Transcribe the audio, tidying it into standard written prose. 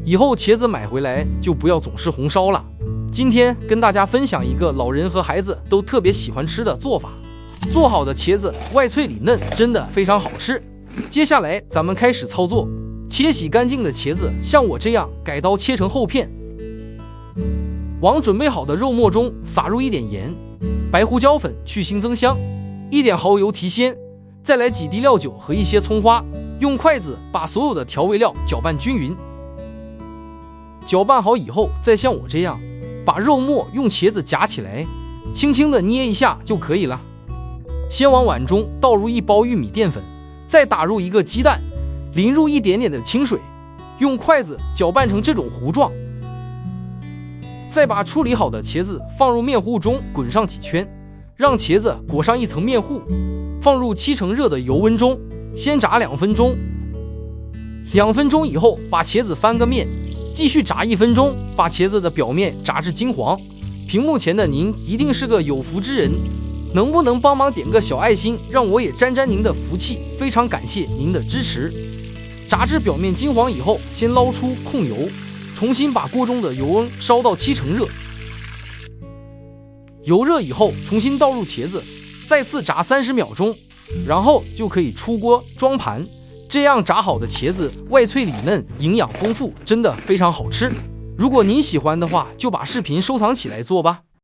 以後茄子買回來就不要总是紅燒了。今天跟大家分享一個老人和孩子都特別喜歡吃的做法。做好的茄子外脆裡嫩，真的非常好吃。接下來咱們開始操作。切洗乾淨的茄子像我这樣改刀切成厚片，往準備好的肉末中撒入一點鹽、白胡椒粉去腥增香，一點蠔油提鮮，再來幾滴料酒和一些蔥花，用筷子把所有的調味料攪拌均勻。攪拌好以後，再像我這樣把肉末用茄子夾起來，輕輕地捏一下就可以了。先往碗中倒入1包玉米澱粉，再打入1個雞蛋，淋入一點點的清水，用筷子攪拌成這種糊狀。再把處理好的茄子放入麵糊中滾上幾圈，讓茄子裹上一層麵糊，放入7成熱的油溫中，先炸2分鐘。2分鐘以後，把茄子翻個面，繼續炸1分鐘，把茄子的表面炸至金黃。屏幕前的您一定是個有福之人，能不能幫忙點個小愛心，讓我也沾沾您的福氣？非常感謝您的支持。炸至表面金黄以後，先撈出控油，重新把鍋中的油溫燒到7成熱。油熱以後，重新倒入茄子，再次炸30秒鐘，然後就可以出鍋裝盤。這樣炸好的茄子外脆裡嫩，營養豐富，真的非常好吃。如果您喜歡的話，就把視頻收藏起來做吧。